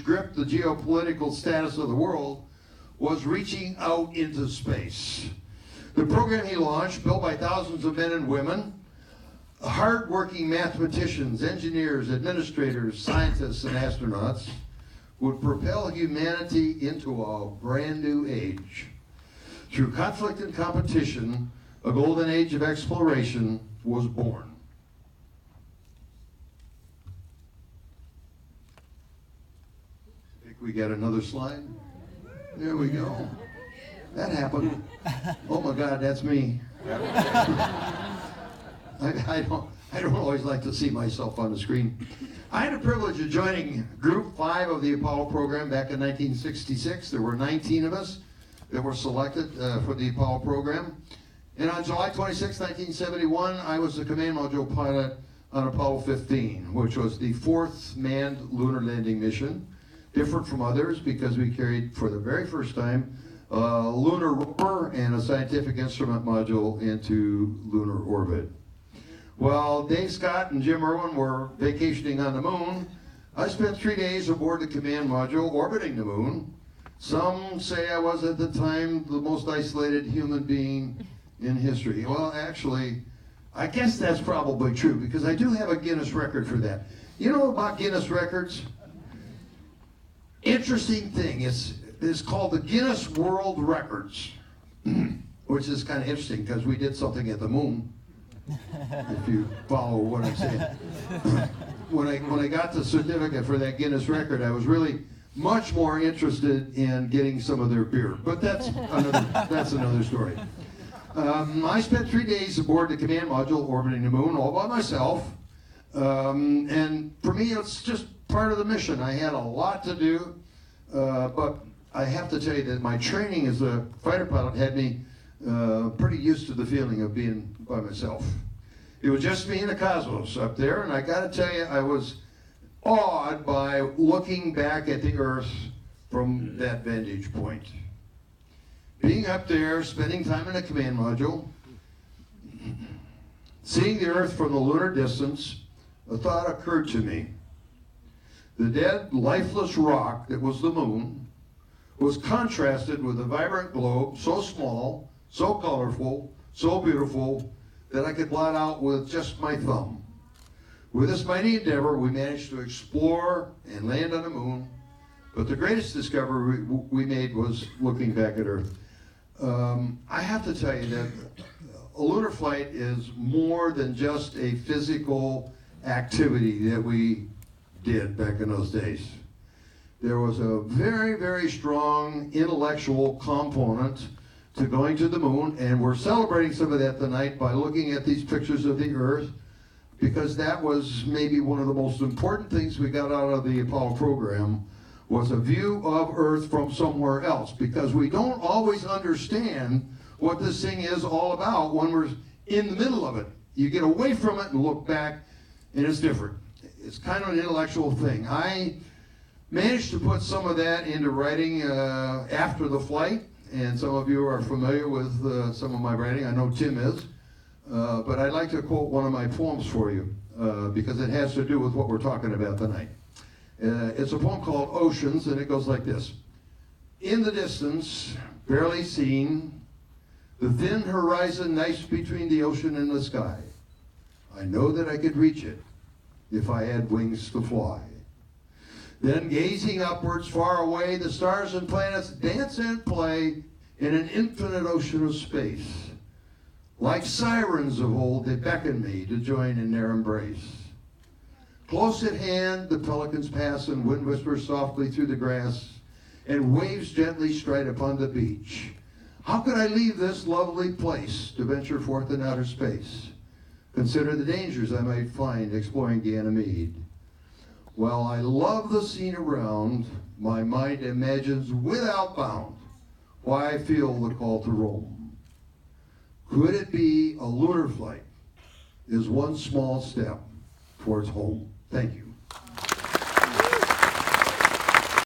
gripped the geopolitical status of the world was reaching out into space. The program he launched, built by thousands of men and women, hard-working mathematicians, engineers, administrators, scientists, and astronauts, would propel humanity into a brand new age. Through conflict and competition, a golden age of exploration was born. I think we got another slide. There we go. That happened. Oh my God, that's me. I don't always like to see myself on the screen. I had the privilege of joining Group 5 of the Apollo program back in 1966. There were 19 of us that were selected for the Apollo program. And on July 26, 1971, I was the command module pilot on Apollo 15, which was the 4th manned lunar landing mission. Different from others because we carried, for the very first time, a lunar rover and a scientific instrument module into lunar orbit. While Dave Scott and Jim Irwin were vacationing on the moon, I spent 3 days aboard the command module orbiting the moon. Some say I was at the time the most isolated human being in history. Well, actually, I guess that's probably true because I do have a Guinness record for that. You know about Guinness records? Interesting thing, it's called the Guinness World Records, which is kind of interesting because we did something at the moon. If you follow what I'm saying. When I got the certificate for that Guinness record, I was really much more interested in getting some of their beer. But that's another story. I spent 3 days aboard the command module orbiting the moon all by myself. And for me, it's just part of the mission. I had a lot to do, but I have to tell you that my training as a fighter pilot had me pretty used to the feeling of being by myself. It was just me in the cosmos up there, and I gotta tell you, I was awed by looking back at the Earth from that vantage point. Being up there, spending time in a command module, seeing the Earth from the lunar distance, a thought occurred to me. The dead, lifeless rock that was the moon was contrasted with a vibrant globe so small, so colorful, so beautiful, that I could blot out with just my thumb. With this mighty endeavor, we managed to explore and land on the moon, but the greatest discovery we made was looking back at Earth. I have to tell you that a lunar flight is more than just a physical activity that we did back in those days. There was a very, very strong intellectual component to going to the moon, and we're celebrating some of that tonight by looking at these pictures of the Earth, because that was maybe one of the most important things we got out of the Apollo program, was a view of Earth from somewhere else, because we don't always understand what this thing is all about when we're in the middle of it. You get away from it and look back, and it's different. It's kind of an intellectual thing. I managed to put some of that into writing after the flight, and some of you are familiar with some of my writing. I know Tim is. But I'd like to quote one of my poems for you because it has to do with what we're talking about tonight. It's a poem called Oceans, and it goes like this. In the distance, barely seen, the thin horizon nice between the ocean and the sky. I know that I could reach it if I had wings to fly. Then gazing upwards far away, the stars and planets dance and play in an infinite ocean of space. Like sirens of old, they beckon me to join in their embrace. Close at hand, the pelicans pass and wind whispers softly through the grass, and waves gently stride upon the beach. How could I leave this lovely place to venture forth in outer space? Consider the dangers I might find exploring Ganymede. While I love the scene around, my mind imagines without bound why I feel the call to roam. Could it be a lunar flight is one small step towards home? Thank you.